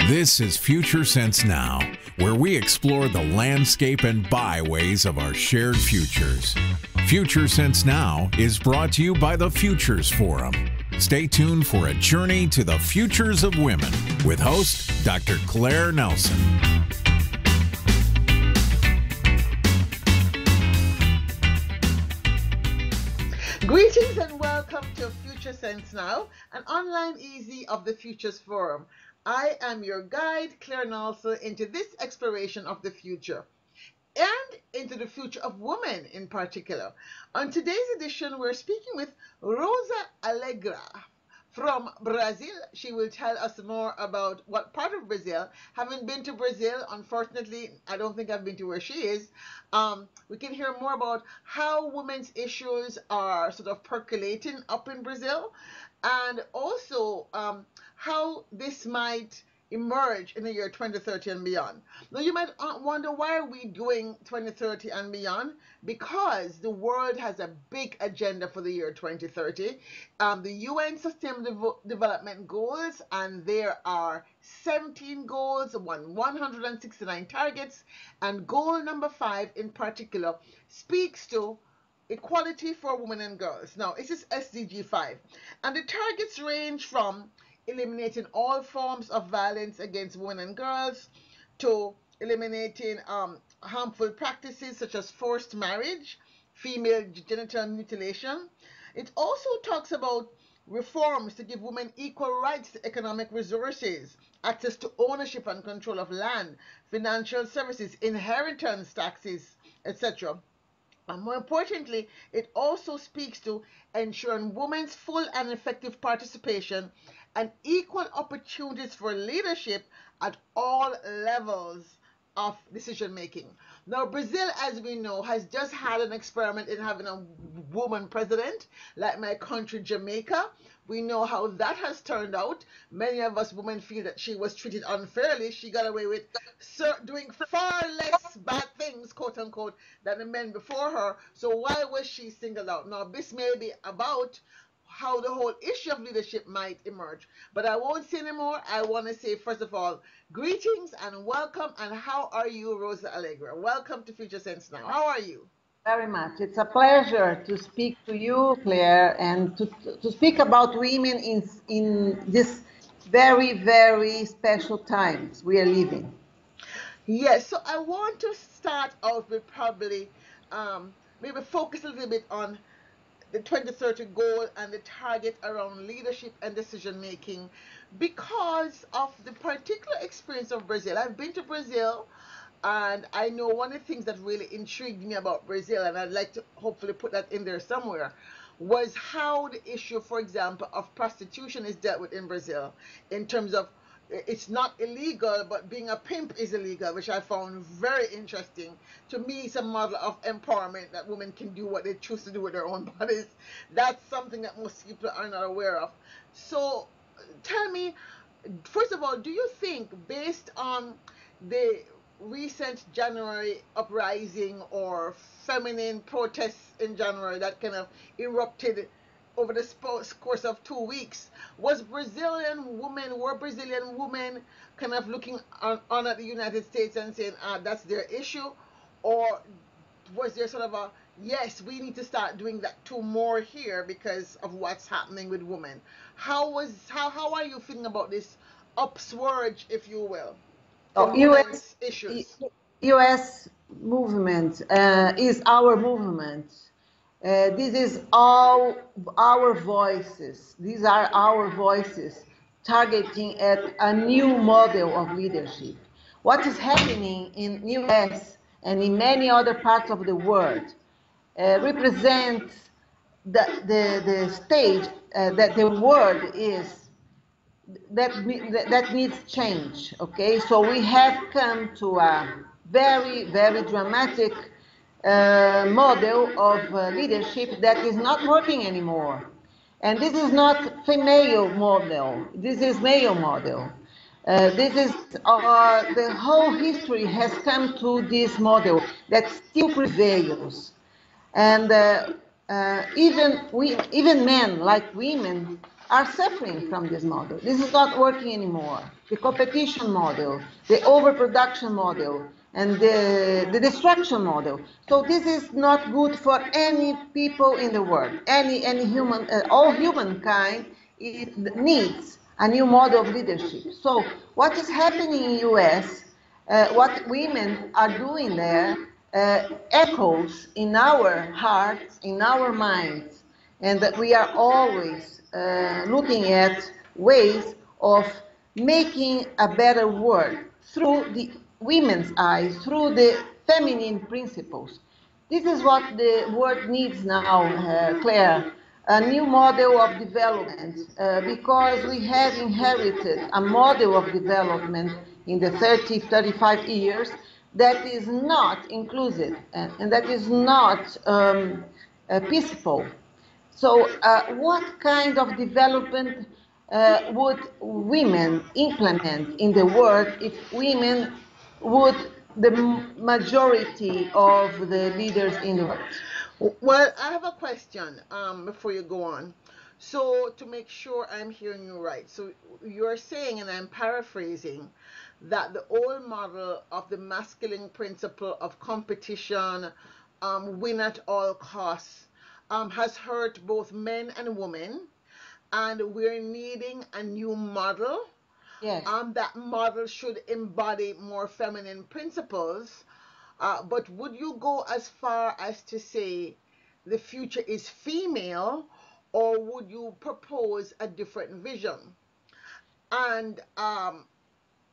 This is Future Sense Now, where we explore the landscape and byways of our shared futures. Future Sense Now is brought to you by the Futures Forum. Stay tuned for a journey to the futures of women with host Dr. Claire Nelson. Greetings and welcome to Future Sense Now, an online easy of the Futures Forum. I am your guide, Claire Nelson, into this exploration of the future and into the future of women in particular. On today's edition, we're speaking with Rosa Alegra from Brazil. She will tell us more about what part of Brazil. Having been to Brazil, unfortunately, I don't think I've been to where she is. We can hear more about how women's issues are sort of percolating up in Brazil, and also how this might emerge in the year 2030 and beyond. Now you might wonder, why are we doing 2030 and beyond? Because the world has a big agenda for the year 2030. The UN Sustainable Development Goals, and there are 17 goals, 169 targets, and goal number 5 in particular speaks to equality for women and girls. Now, this is SDG 5, and the targets range from eliminating all forms of violence against women and girls to eliminating harmful practices such as forced marriage, female genital mutilation. It also talks about reforms to give women equal rights to economic resources, access to ownership and control of land, financial services, inheritance taxes, etc. And more importantly, it also speaks to ensuring women's full and effective participation and equal opportunities for leadership at all levels of decision making. Now, Brazil, as we know, has just had an experiment in having a woman president, like my country, Jamaica. We know how that has turned out. Many of us women feel that she was treated unfairly. She got away with doing far less bad things, quote unquote, than the men before her. So why was she singled out? Now, this may be about how the whole issue of leadership might emerge. But I won't say anymore. I want to say, first of all, greetings and welcome. And how are you, Rosa Alegra? Welcome to Future Sense Now. How are you? Very much. It's a pleasure to speak to you, Claire, and to speak about women in this very, very special times we are living. Yes, so I want to start out with probably maybe focus a little bit on the 2030 goal and the target around leadership and decision making because of the particular experience of Brazil. I've been to Brazil, and I know one of the things that really intrigued me about Brazil, and I'd like to hopefully put that in there somewhere, was how the issue, for example, of prostitution is dealt with in Brazil, in terms of it's not illegal, but being a pimp is illegal, which I found very interesting. To me, it's a model of empowerment, that women can do what they choose to do with their own bodies. That's something that most people are not aware of. So tell me, first of all, do you think, based on the recent January uprising or feminine protests in January that kind of erupted over the course of 2 weeks, were Brazilian women kind of looking on at the United States and saying, that's their issue? Or was there sort of a, yes, we need to start doing that too more here because of what's happening with women? How are you feeling about this upsurge, if you will, in women's issues? U.S. movement is our movement. This is all our voices. These are our voices targeting at a new model of leadership. What is happening in U.S. and in many other parts of the world represents the stage that the world is, that needs change. Okay, so we have come to a very, very dramatic model of leadership that is not working anymore. And this is not female model, this is male model. This is the whole history has come to this model that still prevails. And even men, like women, are suffering from this model. This is not working anymore. The competition model, the overproduction model, and the destruction model. So this is not good for any people in the world. Any human, all humankind needs a new model of leadership. So what is happening in US, what women are doing there, echoes in our hearts, in our minds, and that we are always looking at ways of making a better world through the women's eyes, through the feminine principles. This is what the world needs now, Claire, a new model of development, because we have inherited a model of development in the 35 years that is not inclusive and that is not peaceful. So what kind of development would women implement in the world if women would the majority of the leaders in the world? Well, I have a question before you go on. So to make sure I'm hearing you right, so you're saying, and I'm paraphrasing, that the old model of the masculine principle of competition, win at all costs, has hurt both men and women, and we're needing a new model. Yes. That model should embody more feminine principles. But would you go as far as to say the future is female, or would you propose a different vision? And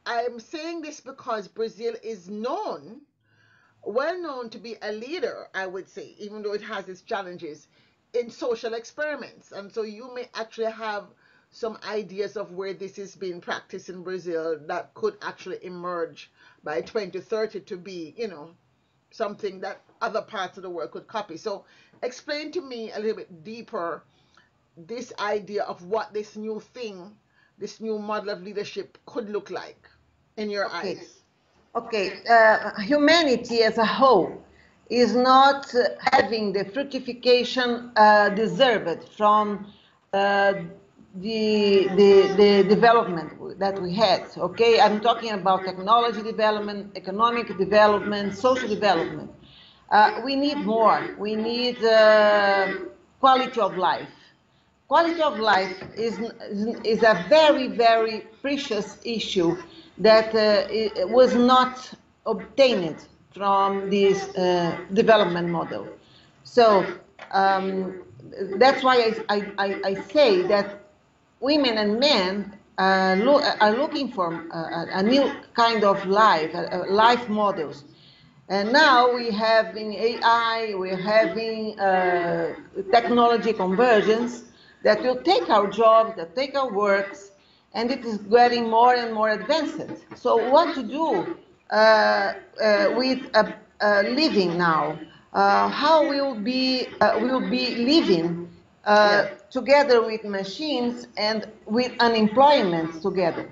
I'm saying this because Brazil is well known to be a leader, I would say, even though it has its challenges, in social experiments. And so you may actually have some ideas of where this is being practiced in Brazil that could actually emerge by 2030 to be, something that other parts of the world could copy. So explain to me a little bit deeper this idea of what this new thing, this new model of leadership could look like in your eyes. Okay, humanity as a whole is not having the fructification deserved from the development that we had. Okay, I'm talking about technology development, economic development, social development. We need more. We need quality of life. Quality of life is a very, very precious issue that was not obtained from this development model. So that's why I say that women and men are looking for a new kind of life, life models. And now we have in AI, we're having technology convergence that will take our jobs, that take our works, and it is getting more and more advanced. So what to do with living now? How we'll be living together with machines and with unemployment together.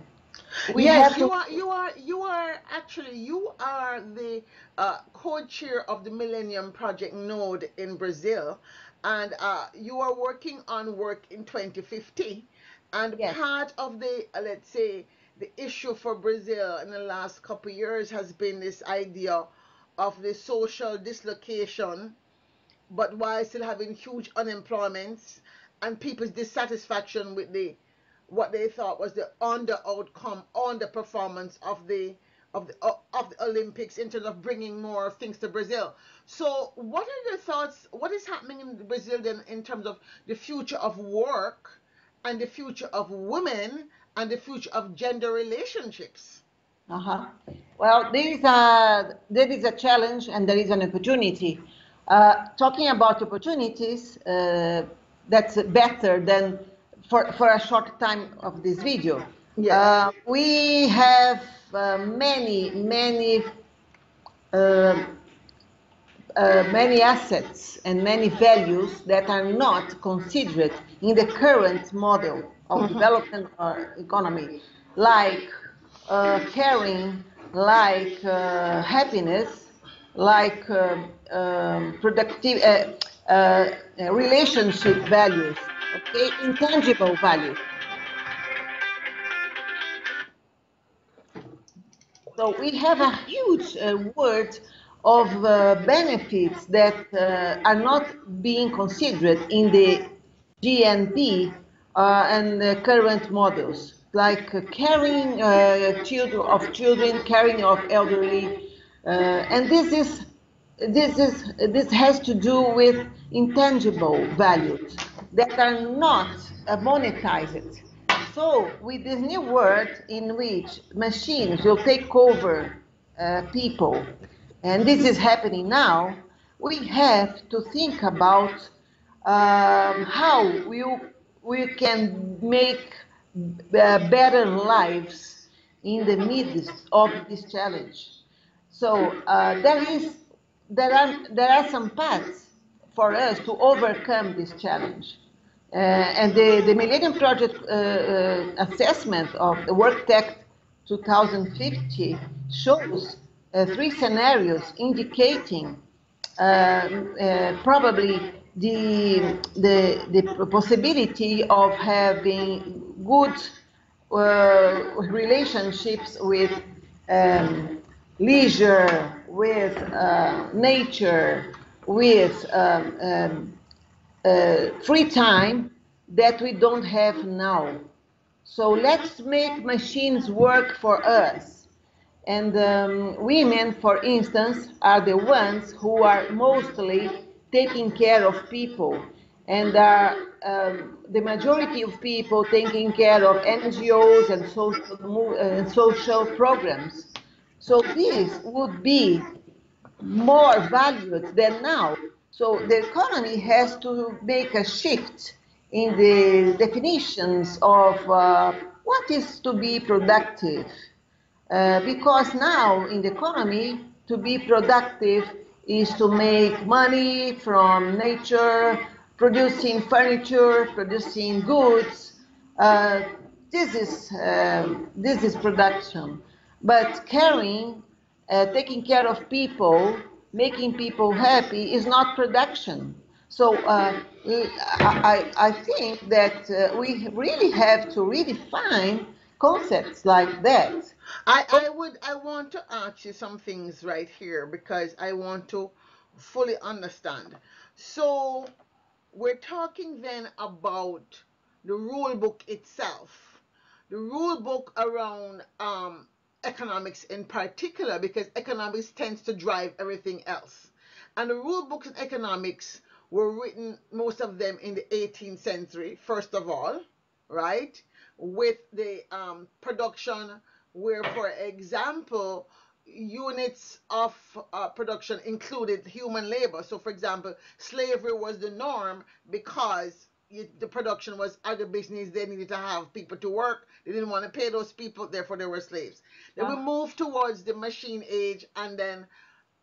Yes, you are actually, you are the co-chair of the Millennium Project node in Brazil, and you are working on work in 2050. And Yes. Part of the, let's say, the issue for Brazil in the last couple of years has been this idea of the social dislocation, but while still having huge unemployments and people's dissatisfaction with what they thought was the underperformance of the Olympics in terms of bringing more things to Brazil. So, what are your thoughts? What is happening in Brazil then in terms of the future of work and the future of women and the future of gender relationships? Well, there is a challenge and there is an opportunity. Talking about opportunities, that's better than for a short time of this video. Yes. We have many assets and many values that are not considered in the current model of development or economy, like caring, like happiness, like productive relationship values. okay, intangible value. So we have a huge word of benefits that are not being considered in the GNP and current models, like caring children, caring of elderly, and this has to do with intangible values that are not monetized. So, with this new world in which machines will take over people, and this is happening now, we have to think about how we can make better lives in the midst of this challenge. So there are some paths for us to overcome this challenge. And the Millennium Project assessment of the Work Tech 2050 shows three scenarios indicating probably the possibility of having good relationships with leisure, with nature, with free time that we don't have now. So let's make machines work for us. And women, for instance, are the ones who are mostly taking care of people, and are the majority of people taking care of NGOs and social programs. So this would be more valued than now. So the economy has to make a shift in the definitions of what is to be productive. Because now in the economy, to be productive is to make money from nature, producing furniture, producing goods. Uh, this is production. But caring, taking care of people, making people happy is not production. So I think that we really have to redefine concepts like that. I want to ask you some things right here because I want to fully understand. So we're talking then about the rule book itself, the rule book around economics in particular, because economics tends to drive everything else. And the rule books in economics were written, most of them in the 18th century, first of all, right? With the production, where, for example, units of production included human labor. So, for example, slavery was the norm because the production was agribusiness. They needed to have people to work. They didn't want to pay those people, therefore, they were slaves. Then we moved towards the machine age, and then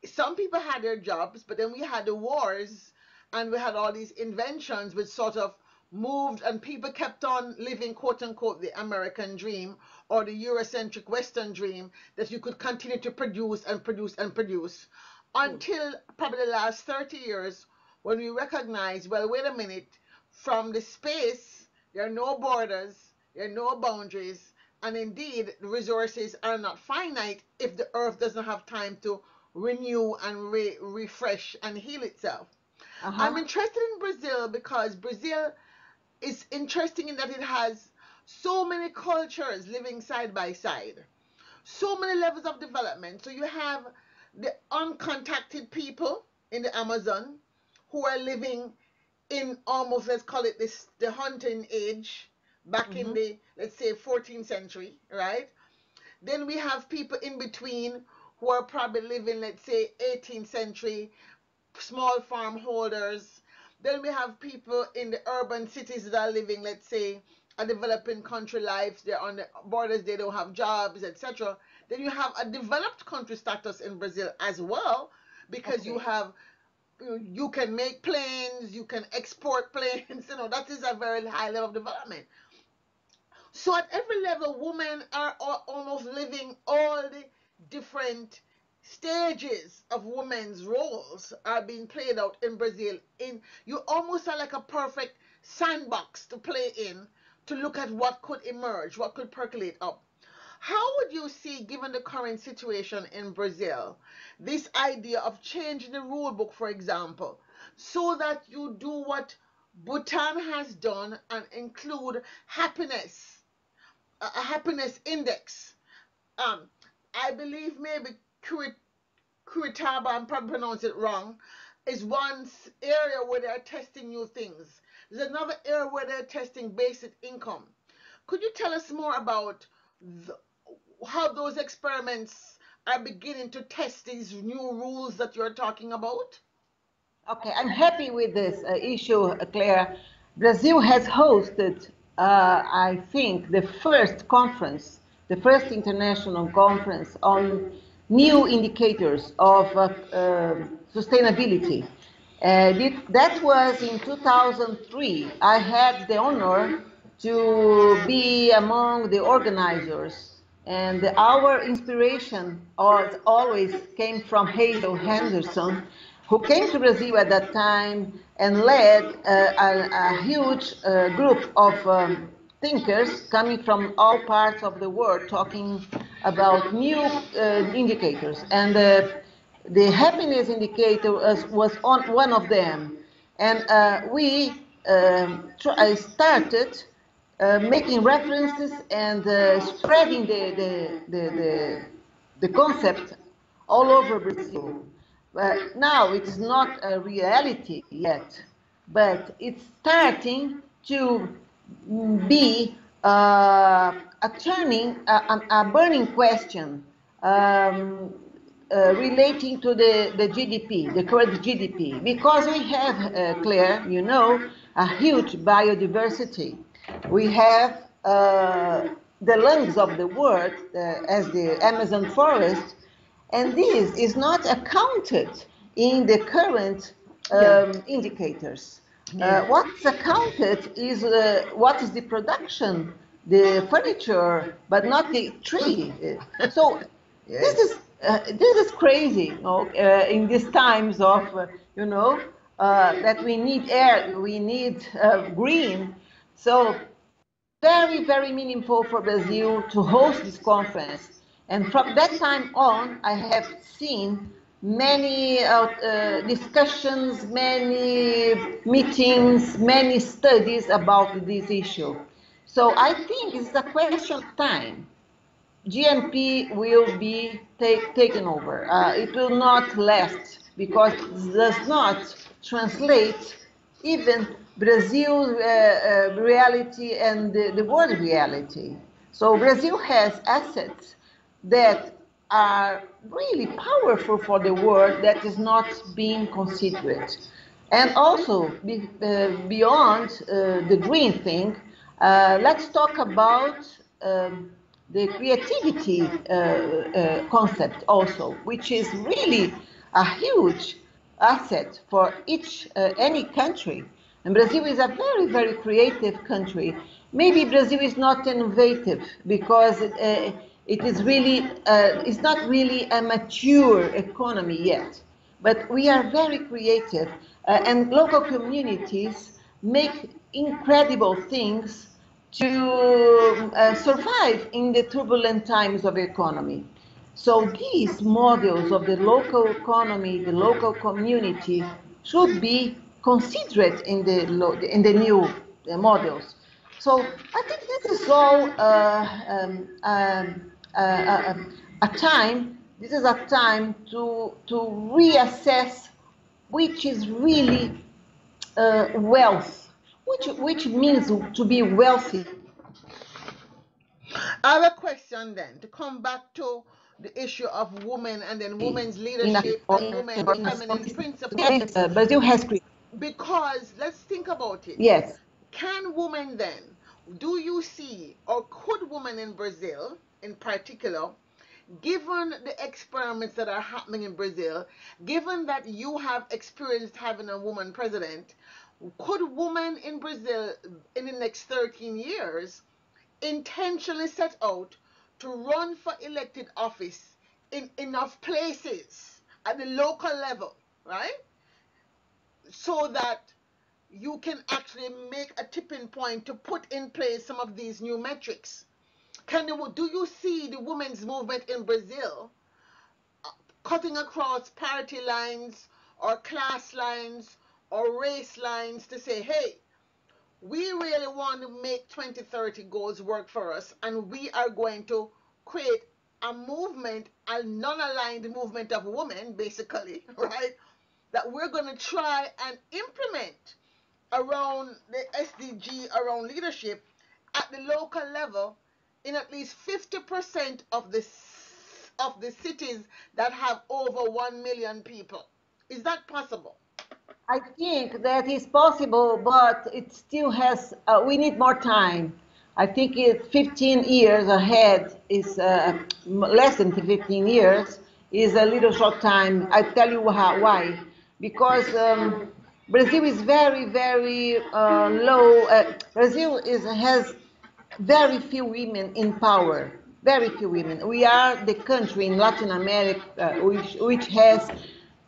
some people had their jobs, but then we had the wars and we had all these inventions which sort of moved, and people kept on living, quote unquote, the American dream or the Eurocentric Western dream, that you could continue to produce and produce and produce until probably the last 30 years, when we recognize, well, wait a minute, from the space, there are no borders, there are no boundaries, and indeed, the resources are not finite if the earth doesn't have time to renew and refresh and heal itself. I'm interested in Brazil because Brazil is interesting in that it has so many cultures living side by side, so many levels of development. So you have the uncontacted people in the Amazon who are living in almost, let's call it this, the hunting age back in the, let's say, 14th century, right? Then we have people in between who are probably living, let's say, 18th century, small farm holders. Then we have people in the urban cities that are living, let's say, a developing country life. They're on the borders, they don't have jobs, etc. Then you have a developed country status in Brazil as well, because you have, you can make planes, you can export planes, that is a very high level of development. So at every level, women are almost living all the different stages of women's roles are being played out in Brazil. In, you almost are like a perfect sandbox to play in to look at what could emerge, what could percolate up. How would you see, given the current situation in Brazil, this idea of changing the rule book, for example, so that you do what Bhutan has done and include happiness, a happiness index? Um, I believe maybe Kuritaba, I'm probably pronouncing it wrong, is one area where they're testing new things. There's another area where they're testing basic income. Could you tell us more about the, how those experiments are beginning to test these new rules that you're talking about? Okay, I'm happy with this issue, Claire. Brazil has hosted, I think, the first conference, the first international conference on new indicators of sustainability. That was in 2003. I had the honor to be among the organizers, and our inspiration always came from Hazel Henderson, who came to Brazil at that time and led a huge group of thinkers coming from all parts of the world talking about new indicators. And the happiness indicator was on one of them. And we started making references and spreading the concept all over Brazil. But now it's not a reality yet, but it's starting to be a turning, a burning question relating to the GDP, the current GDP, because we have, Claire, you know, a huge biodiversity. We have the lungs of the world, as the Amazon forest, and this is not accounted in the current indicators. What's accounted is what is the production, the furniture, but not the tree. So this is crazy, you know, in these times of, you know, that we need air, we need green. So very, very meaningful for Brazil to host this conference. And from that time on, I have seen many discussions, many meetings, many studies about this issue. So I think it's a question of time. GNP will be taken over. It will not last because it does not translate even Brazil's reality and the world reality. So Brazil has assets that are really powerful for the world that is not being considered. And also, beyond the green thing, let's talk about the creativity concept also, which is really a huge asset for any country. And Brazil is a very, very creative country. Maybe Brazil is not innovative because it is really, it's not really a mature economy yet. But we are very creative, and local communities make incredible things to survive in the turbulent times of the economy. So these models of the local economy, the local community, should be considered in the new models. So I think this is all a time. This is a time to reassess which is really wealth, which means to be wealthy. I have a question then, to come back to the issue of women and then women's leadership and women's feminine principles. Brazil has created. Because let's think about it. Yes. Can women then, do you see, or could women in Brazil in particular, given the experiments that are happening in Brazil, given that you have experienced having a woman president, could women in Brazil in the next 13 years intentionally set out to run for elected office in enough places at the local level, right? So that you can actually make a tipping point to put in place some of these new metrics? Do you see the women's movement in Brazil cutting across party lines or class lines or race lines to say, hey, we really want to make 2030 goals work for us, and we are going to create a movement, a non-aligned movement of women, basically, right? That we're going to try and implement around the SDG, around leadership at the local level in at least 50% of the cities that have over 1 million people. Is that possible? I think that is possible, but it still has, we need more time. I think it's 15 years ahead is less than 15 years is a little short time. I tell you why. Because Brazil is very, very low. Brazil has very few women in power, very few women. We are the country in Latin America which has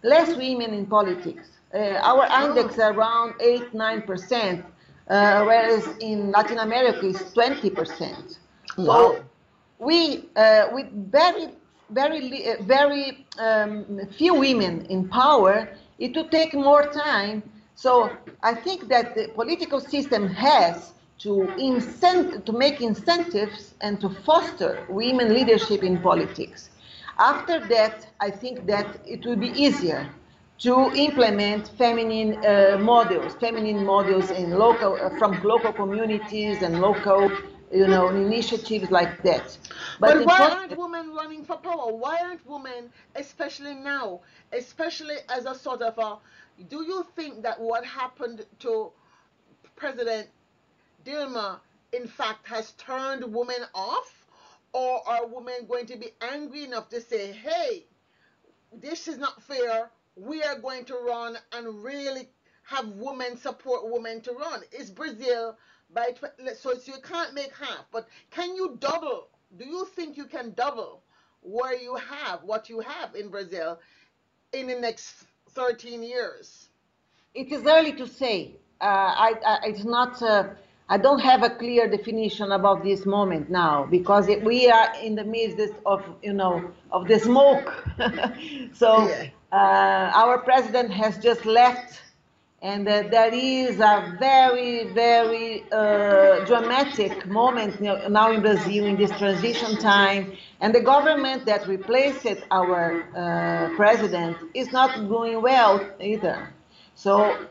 less women in politics. Our index is around 8, 9%, whereas in Latin America is 20%. Wow. So we, with very few women in power, it will take more time. So I think that the political system has to make incentives and to foster women leadership in politics. After that, I think that it will be easier to implement feminine models in local, from local communities and local, initiatives like that. But why aren't women running for power? Why aren't women, especially now, especially as a sort of a, do you think that what happened to President Dilma, in fact, has turned women off? Or are women going to be angry enough to say, hey, this is not fair, we are going to run and really have women support women to run? Is Brazil so you can't make half, but can you double? Do you think you can double what you have in Brazil in the next 13 years? It is early to say. It's not. I don't have a clear definition about this moment now because we are in the midst of of the smoke. So Yeah. our president has just left, and there is a very, very dramatic moment now in Brazil in this transition time, and the government that replaced our president is not doing well either. So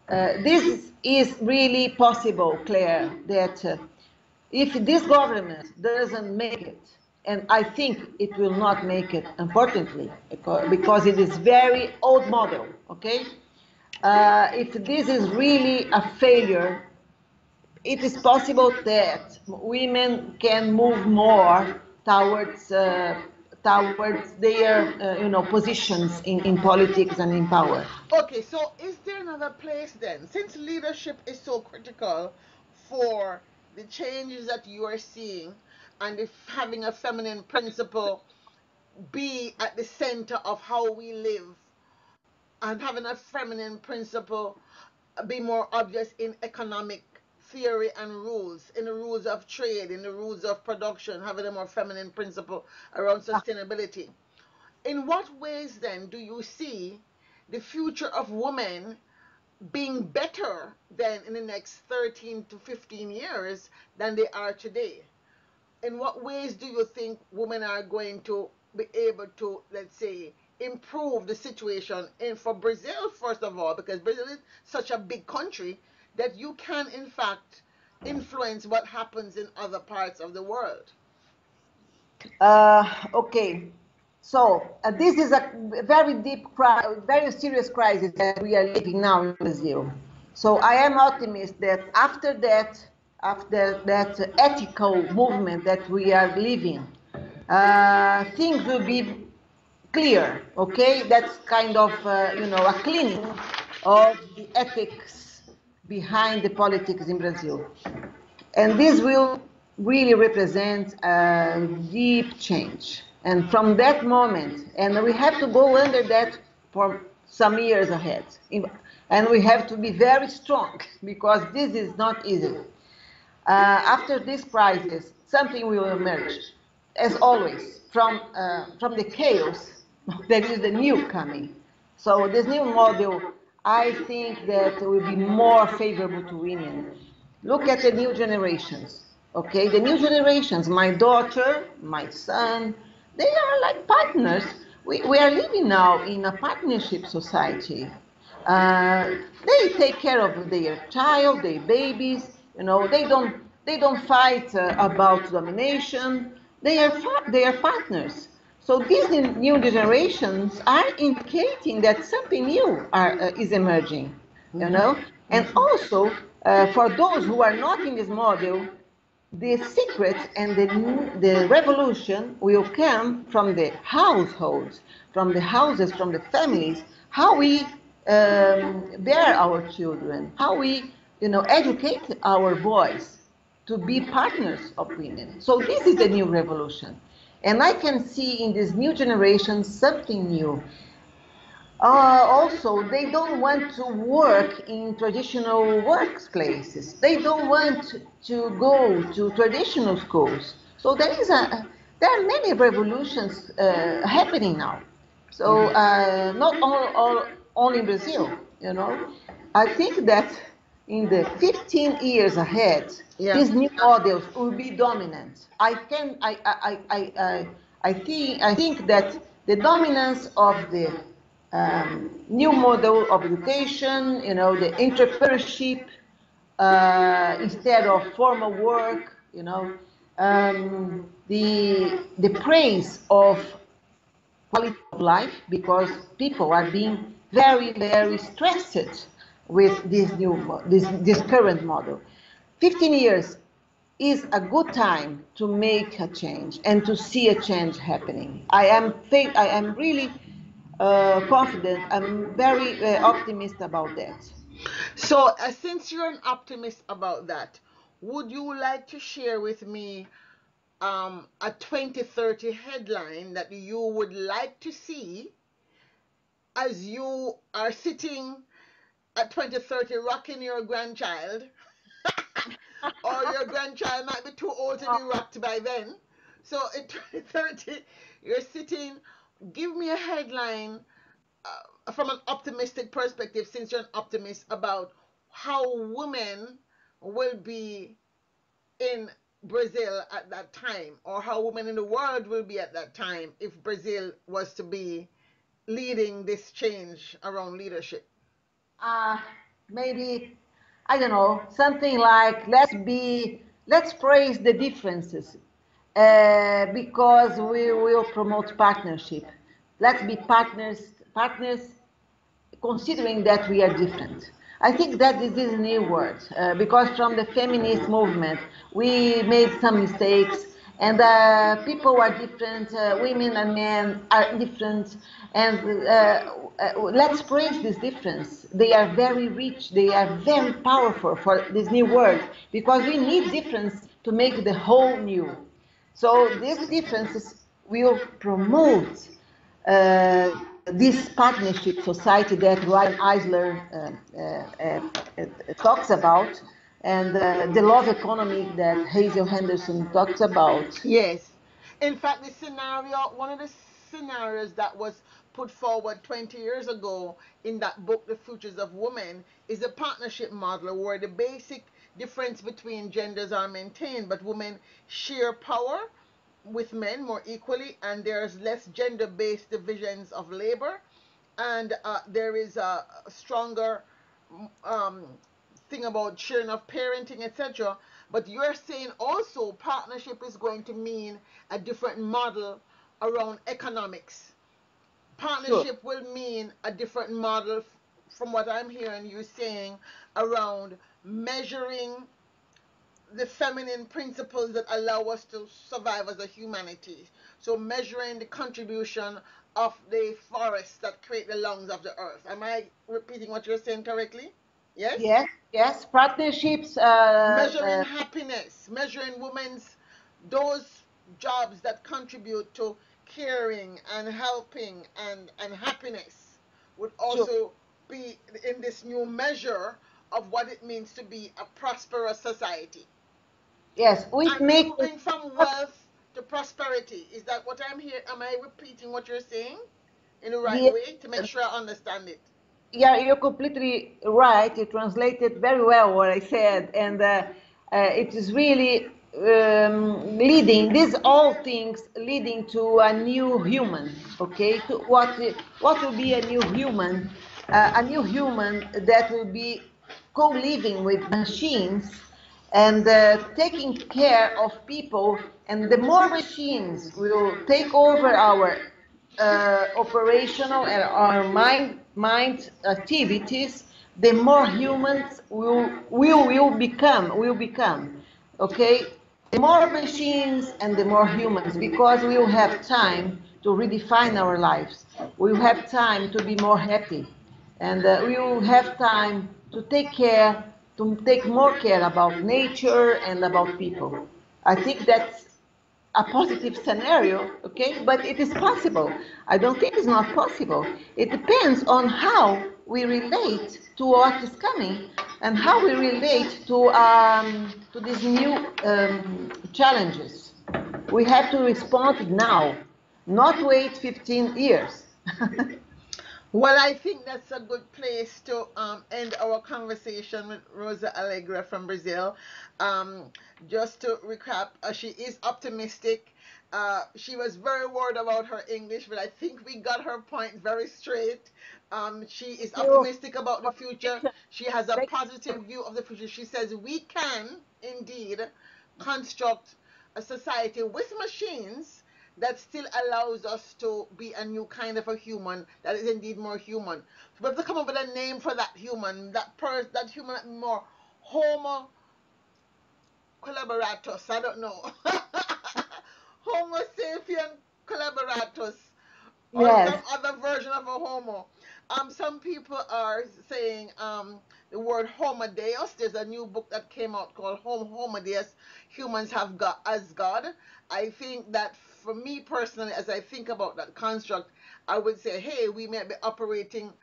this is really possible, Claire, that if this government doesn't make it, and I think it will not make it, unfortunately, because it is very old model, okay? If this is really a failure, it is possible that women can move more towards their positions in politics and in power. Okay, so is there another place then? Since leadership is so critical for the changes that you are seeing, and if having a feminine principle be at the center of how we live, and having a feminine principle be more obvious in economic theory and rules, in the rules of trade, in the rules of production, having a more feminine principle around sustainability. In what ways then do you see the future of women being better than in the next 13 to 15 years than they are today? In what ways do you think women are going to be able to, let's say, improve the situation for Brazil, first of all, because Brazil is such a big country that you can, in fact, influence what happens in other parts of the world? Okay. So this is a very deep, very serious crisis that we are living now in Brazil. So I am optimistic that after that ethical movement that we are living, things will be clear. Okay, that's kind of a cleaning of the ethics behind the politics in Brazil, and this will really represent a deep change. And from that moment, and we have to go under that for some years ahead. And we have to be very strong because this is not easy. After this crisis, something will emerge, as always, from the chaos. There is the new coming. So this new model, I think that will be more favorable to women. Look at the new generations, okay? The new generations, my daughter, my son, they are like partners. We are living now in a partnership society. Uh, they take care of their child, their babies. You know, they don't fight about domination. They are partners. So these new generations are indicating that something new is emerging. You know, and also for those who are not in this model, the secret and the revolution will come from the households, from the houses, from the families, how we bear our children, how we, educate our boys to be partners of women. So this is the new revolution. And I can see in this new generation something new. Also, they don't want to work in traditional workplaces. They don't want to go to traditional schools. So there are many revolutions happening now. So not only in Brazil, I think that in the 15 years ahead, these new models will be dominant. I think that the dominance of the new model of education, the entrepreneurship instead of formal work, the praise of quality of life, because people are being very, very stressed with this current model. 15 years is a good time to make a change and to see a change happening. I am really confident. I'm very optimistic about that. So, since you're an optimist about that, would you like to share with me a 2030 headline that you would like to see as you are sitting at 2030 rocking your grandchild, or your grandchild might be too old to be rocked by then. So in 2030, you're sitting, give me a headline from an optimistic perspective, since you're an optimist, about how women will be in Brazil at that time, or how women in the world will be at that time if Brazil was to be leading this change around leadership. uh, Maybe, I don't know, something like let's praise the differences, because we will promote partnership. Let's be partners considering that we are different. I think that this is a new word, because from the feminist movement, we made some mistakes, and people are different, women and men are different, and let's praise this difference. They are very rich, they are very powerful for this new world, because we need difference to make the whole new. So these differences will promote this partnership society that Ryan Eisler talks about, and the love economy that Hazel Henderson talks about. Yes. In fact, one of the scenarios that was put forward 20 years ago in that book, The Futures of Women, is a partnership model where the basic difference between genders are maintained, but women share power with men more equally, and there's less gender based divisions of labor, and there is a stronger um, thing about sharing of parenting, etc. But you're saying also partnership is going to mean a different model around economics. Sure. Partnership will mean a different model, from what I'm hearing you saying, around measuring the feminine principles that allow us to survive as a humanity. So measuring the contribution of the forests that create the lungs of the earth. Am I repeating what you're saying correctly? Yes? Yes, yes, partnerships. Measuring happiness, measuring women's, those jobs that contribute to caring and helping and happiness would Sure. also be in this new measure of what it means to be a prosperous society. Yes, we And make moving from wealth to prosperity. Is that what I'm hearing? Am I repeating what you're saying in the right the way to make sure I understand it? yeah, you're completely right. You translated very well what I said, and it is really leading. These all things leading to a new human. Okay, to what will be a new human? A new human that will be co-living with machines and taking care of people. And the more machines will take over our operational and our mind activities, the more humans will become. Okay, the more machines and the more humans, because we will have time to redefine our lives. We will have time to be more happy, and we will have time to take more care about nature and about people. I think that's a positive scenario, okay? But it is possible. I don't think it's not possible. It depends on how we relate to what is coming and how we relate to these new challenges. We have to respond now, not wait 15 years. Well, I think that's a good place to end our conversation with Rosa Alegria from Brazil. Um, just to recap, she is optimistic. She was very worried about her English, but I think we got her point very straight. She is optimistic about the future. She has a positive view of the future. She says we can indeed construct a society with machines that still allows us to be a new kind of a human that is indeed more human. So we have to come up with a name for that human, that human more Homo collaboratus. I don't know. Homo sapien collaboratus, or some Yes. other version of a homo. Some people are saying the word Homo Deus. There's a new book that came out called Homo Deus, Humans Have God as God. I think that for me personally, as I think about that construct, I would say, hey, we may be operating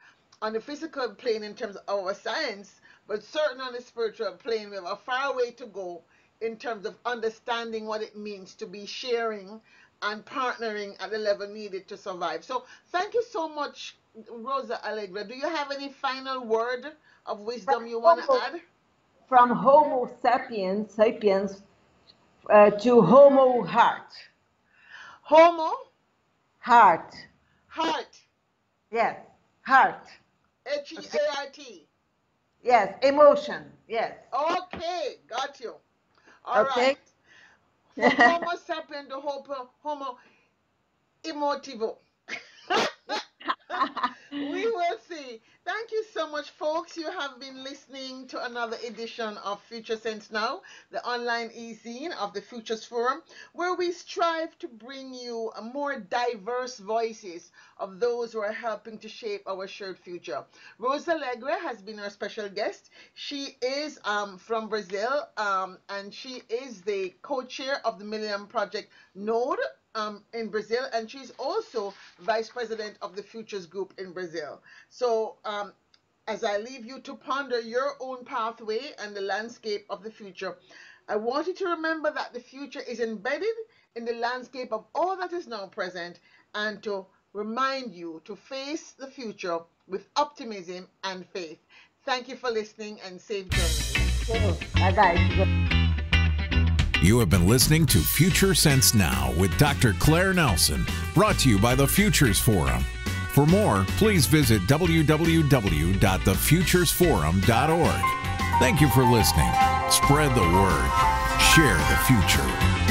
on the physical plane in terms of our science, but certainly on the spiritual plane, we have a far way to go in terms of understanding what it means to be sharing and partnering at the level needed to survive. So thank you so much, Rosa Allegra. Do you have any final word of wisdom you want to add? From Homo sapiens, to Homo Homo, heart. heart, Yes, heart. Okay. Heart. Yes, emotion. Yes. Okay, got you. All Okay. right. From Homo sapien to Homo emotivo. We will see. Thank you so much, folks. You have been listening to another edition of Future Sense Now, the online e-zine of the Futures Forum, where we strive to bring you a more diverse voices of those who are helping to shape our shared future. Rosa Alegria has been our special guest. She is from Brazil, and she is the co-chair of the Millennium Project Node in Brazil, and she's also vice president of the Futures Group in Brazil. So, as I leave you to ponder your own pathway and the landscape of the future, I want you to remember that the future is embedded in the landscape of all that is now present, and to remind you to face the future with optimism and faith. Thank you for listening, and safe journey. Bye-bye. You have been listening to Future Sense Now with Dr. Claire Nelson, brought to you by the Futures Forum. For more, please visit www.thefuturesforum.org. Thank you for listening. Spread the word. Share the future.